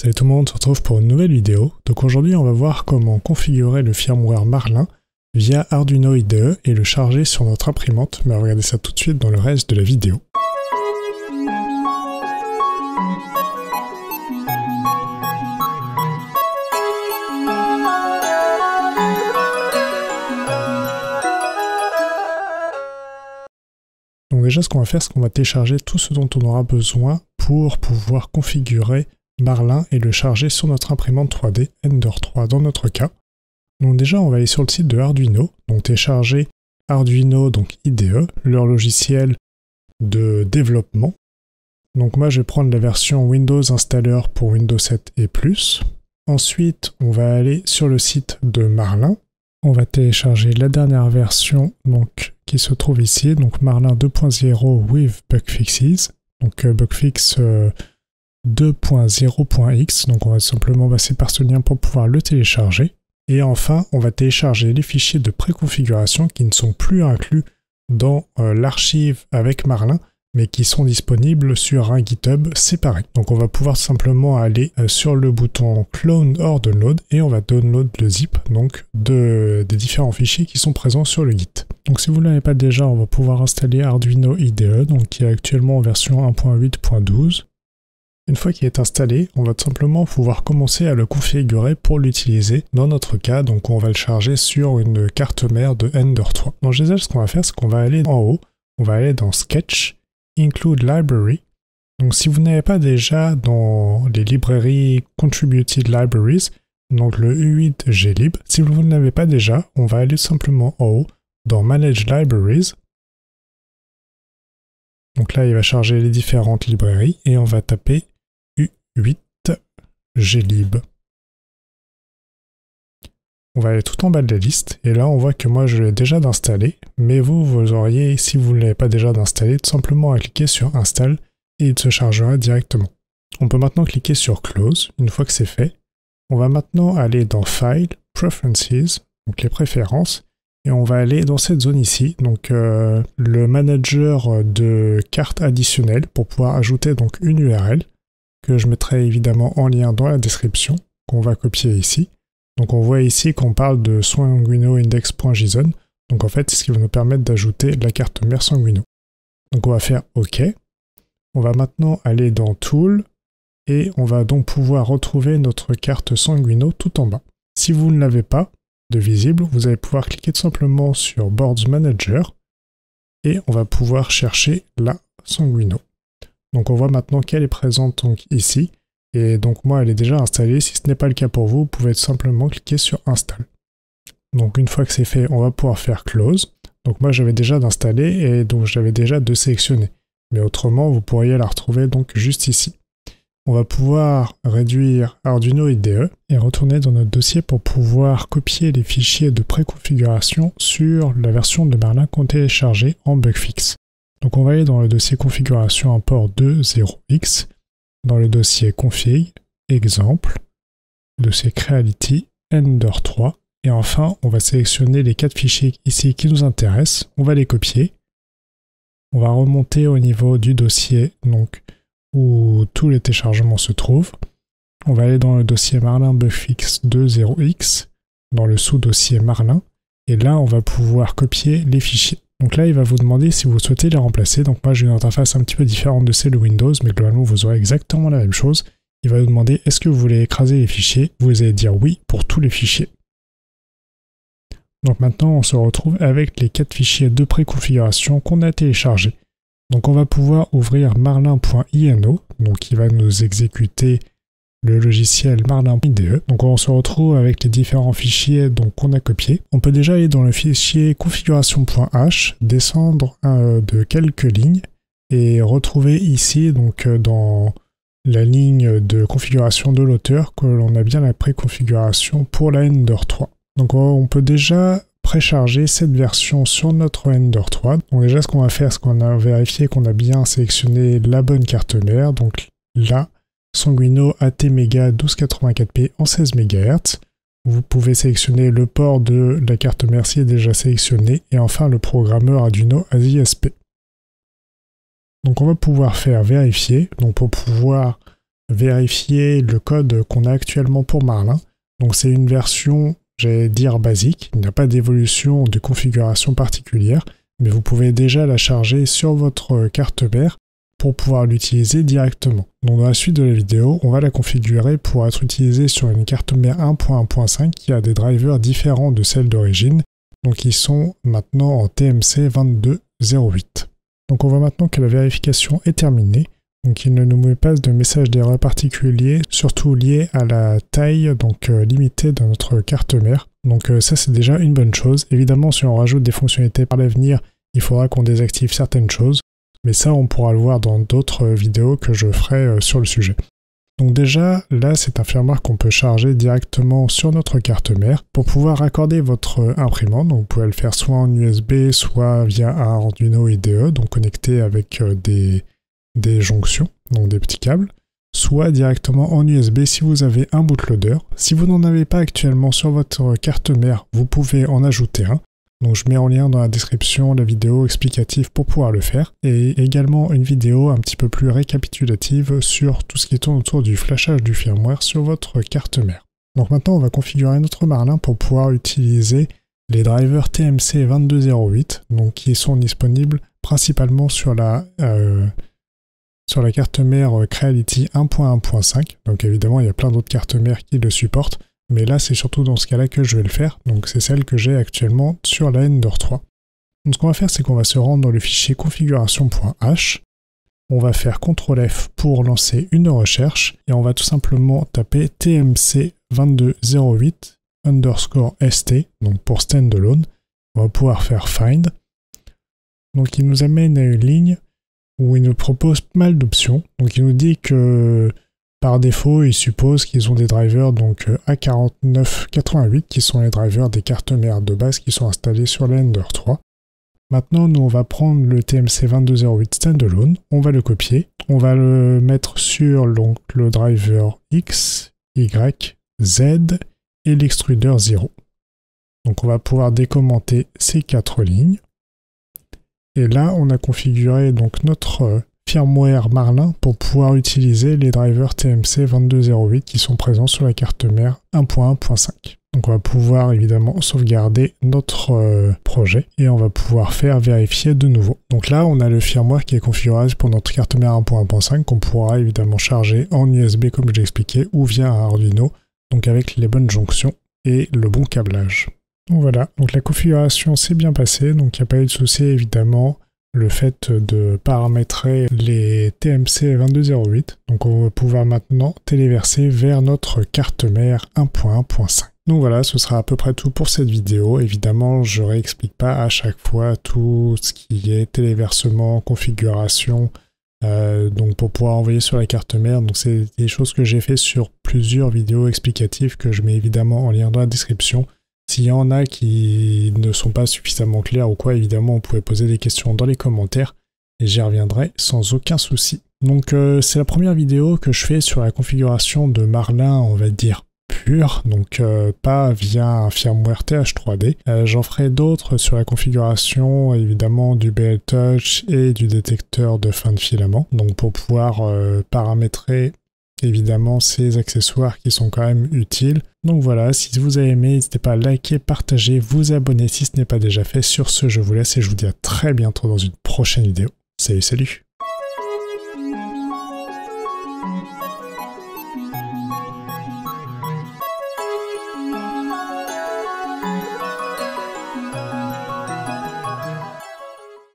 Salut tout le monde, on se retrouve pour une nouvelle vidéo. Donc aujourd'hui on va voir comment configurer le firmware Marlin via Arduino IDE et le charger sur notre imprimante, mais on va regarder ça tout de suite dans le reste de la vidéo. Donc déjà ce qu'on va faire, c'est qu'on va télécharger tout ce dont on aura besoin pour pouvoir configurer Marlin et le charger sur notre imprimante 3D Ender 3 dans notre cas. Donc déjà on va aller sur le site de Arduino, donc télécharger Arduino donc IDE, leur logiciel de développement. Donc moi je vais prendre la version Windows Installer pour Windows 7 et plus. Ensuite on va aller sur le site de Marlin. On va télécharger la dernière version donc, qui se trouve ici, donc Marlin 2.0 with bug fixes. Donc bugfix 2.0.x, donc on va simplement passer par ce lien pour pouvoir le télécharger. Et enfin, on va télécharger les fichiers de préconfiguration qui ne sont plus inclus dans l'archive avec Marlin, mais qui sont disponibles sur un GitHub séparé. Donc on va pouvoir simplement aller sur le bouton Clone or Download et on va download le zip donc des différents fichiers qui sont présents sur le Git. Donc si vous ne l'avez pas déjà, on va pouvoir installer Arduino IDE, donc qui est actuellement en version 1.8.12. Une fois qu'il est installé, on va tout simplement pouvoir commencer à le configurer pour l'utiliser dans notre cas, donc on va le charger sur une carte mère de Ender 3. Dans GZL, ce qu'on va faire, c'est qu'on va aller en haut, on va aller dans Sketch, Include Library. Donc si vous n'avez pas déjà dans les librairies Contributed Libraries, donc le U8 glib, si vous ne l'avez pas déjà, on va aller simplement en haut dans Manage Libraries. Donc là, il va charger les différentes librairies et on va taper U8 glib. On va aller tout en bas de la liste et là on voit que moi je l'ai déjà d'installer, mais vous auriez, si vous ne l'avez pas déjà d'installé, tout simplement à cliquer sur Install et il se chargera directement. On peut maintenant cliquer sur Close une fois que c'est fait. On va maintenant aller dans File, Preferences, donc les préférences, et on va aller dans cette zone ici, donc le manager de cartes additionnelles pour pouvoir ajouter donc une URL que je mettrai évidemment en lien dans la description, qu'on va copier ici. Donc on voit ici qu'on parle de sanguinoindex.json, donc en fait c'est ce qui va nous permettre d'ajouter la carte mère Sanguino. Donc on va faire OK. On va maintenant aller dans Tool et on va donc pouvoir retrouver notre carte Sanguino tout en bas. Si vous ne l'avez pas de visible, vous allez pouvoir cliquer tout simplement sur Boards Manager et on va pouvoir chercher la Sanguino. Donc on voit maintenant qu'elle est présente donc ici. Et donc moi elle est déjà installée, si ce n'est pas le cas pour vous, vous pouvez tout simplement cliquer sur Install. Donc une fois que c'est fait, on va pouvoir faire Close. Donc moi j'avais déjà d'installer et donc j'avais déjà de sélectionner. Mais autrement vous pourriez la retrouver donc juste ici. On va pouvoir réduire Arduino IDE et retourner dans notre dossier pour pouvoir copier les fichiers de préconfiguration sur la version de Marlin qu'on téléchargeait en bugfix. Donc on va aller dans le dossier configuration import 2.0x. Dans le dossier config, exemple, dossier creality, Ender 3, et enfin on va sélectionner les 4 fichiers ici qui nous intéressent, on va les copier, on va remonter au niveau du dossier donc où tous les téléchargements se trouvent, on va aller dans le dossier Marlin bugfix 2.0x, dans le sous-dossier Marlin, et là on va pouvoir copier les fichiers. Donc là, il va vous demander si vous souhaitez les remplacer. Donc moi, j'ai une interface un petit peu différente de celle de Windows, mais globalement, vous aurez exactement la même chose. Il va vous demander, est-ce que vous voulez écraser les fichiers? Vous allez dire oui pour tous les fichiers. Donc maintenant, on se retrouve avec les 4 fichiers de préconfiguration qu'on a téléchargés. Donc on va pouvoir ouvrir marlin.ino, donc il va nous exécuter le logiciel Marlin IDE. Donc on se retrouve avec les différents fichiers qu'on a copiés. On peut déjà aller dans le fichier configuration.h, descendre de quelques lignes et retrouver ici donc dans la ligne de configuration de l'auteur que l'on a bien la préconfiguration pour la Ender 3. Donc on peut déjà précharger cette version sur notre Ender 3. Donc déjà ce qu'on va faire, c'est qu'on a vérifié qu'on a bien sélectionné la bonne carte mère. Donc là, Sanguino ATmega 1284p en 16 MHz. Vous pouvez sélectionner le port de la carte mère si est déjà sélectionné et enfin le programmeur Arduino ASIO-SP. Donc on va pouvoir faire vérifier, donc pour pouvoir vérifier le code qu'on a actuellement pour Marlin. Donc c'est une version, j'allais dire basique, il n'y a pas d'évolution de configuration particulière, mais vous pouvez déjà la charger sur votre carte mère pour pouvoir l'utiliser directement. Donc dans la suite de la vidéo, on va la configurer pour être utilisée sur une carte mère 1.1.5 qui a des drivers différents de celles d'origine, donc ils sont maintenant en TMC 2208. Donc on voit maintenant que la vérification est terminée, donc il ne nous met pas de message d'erreur particulier, surtout lié à la taille limitée de notre carte mère. Donc ça c'est déjà une bonne chose. Évidemment si on rajoute des fonctionnalités par l'avenir, il faudra qu'on désactive certaines choses. Mais ça, on pourra le voir dans d'autres vidéos que je ferai sur le sujet. Donc déjà, là, c'est un firmware qu'on peut charger directement sur notre carte mère pour pouvoir raccorder votre imprimante. Donc vous pouvez le faire soit en USB, soit via un Arduino IDE, donc connecté avec des jonctions, donc des petits câbles, soit directement en USB si vous avez un bootloader. Si vous n'en avez pas actuellement sur votre carte mère, vous pouvez en ajouter un. Donc je mets en lien dans la description la vidéo explicative pour pouvoir le faire, et également une vidéo un petit peu plus récapitulative sur tout ce qui tourne autour du flashage du firmware sur votre carte mère. Donc maintenant on va configurer notre Marlin pour pouvoir utiliser les drivers TMC 2208, donc qui sont disponibles principalement sur la carte mère Creality 1.1.5, donc évidemment il y a plein d'autres cartes mères qui le supportent, mais là c'est surtout dans ce cas-là que je vais le faire, donc c'est celle que j'ai actuellement sur la Ender 3. Donc ce qu'on va faire, c'est qu'on va se rendre dans le fichier configuration.h, on va faire CTRL F pour lancer une recherche, et on va tout simplement taper TMC 2208 _ST, donc pour standalone, on va pouvoir faire find. Donc il nous amène à une ligne où il nous propose pas mal d'options, donc il nous dit que par défaut, il suppose qu'ils ont des drivers donc A4988 qui sont les drivers des cartes mères de base qui sont installés sur la Ender 3. Maintenant, nous, on va prendre le TMC 2208 standalone, on va le copier, on va le mettre sur donc, le driver X, Y, Z et l'extruder 0. Donc on va pouvoir décommenter ces 4 lignes. Et là, on a configuré donc notre firmware Marlin pour pouvoir utiliser les drivers TMC 2208 qui sont présents sur la carte mère 1.1.5. Donc on va pouvoir évidemment sauvegarder notre projet et on va pouvoir faire vérifier de nouveau. Donc là on a le firmware qui est configuré pour notre carte mère 1.1.5 qu'on pourra évidemment charger en USB comme je l'ai expliqué ou via un Arduino, donc avec les bonnes jonctions et le bon câblage. Donc voilà, donc la configuration s'est bien passée, donc il n'y a pas eu de souci évidemment. Le fait de paramétrer les TMC 2208, donc on va pouvoir maintenant téléverser vers notre carte mère 1.1.5. Donc voilà, ce sera à peu près tout pour cette vidéo. Évidemment, je ne réexplique pas à chaque fois tout ce qui est téléversement, configuration, donc pour pouvoir envoyer sur la carte mère. Donc c'est des choses que j'ai fait sur plusieurs vidéos explicatives que je mets évidemment en lien dans la description. S'il y en a qui ne sont pas suffisamment clairs ou quoi, évidemment, vous pouvez poser des questions dans les commentaires et j'y reviendrai sans aucun souci. Donc c'est la première vidéo que je fais sur la configuration de Marlin, on va dire pure, donc pas via un firmware TH3D. J'en ferai d'autres sur la configuration évidemment du BL Touch et du détecteur de fin de filament, donc pour pouvoir paramétrer évidemment ces accessoires qui sont quand même utiles. Donc voilà, si vous avez aimé, n'hésitez pas à liker, partager, vous abonner si ce n'est pas déjà fait. Sur ce, je vous laisse et je vous dis à très bientôt dans une prochaine vidéo. Salut, salut!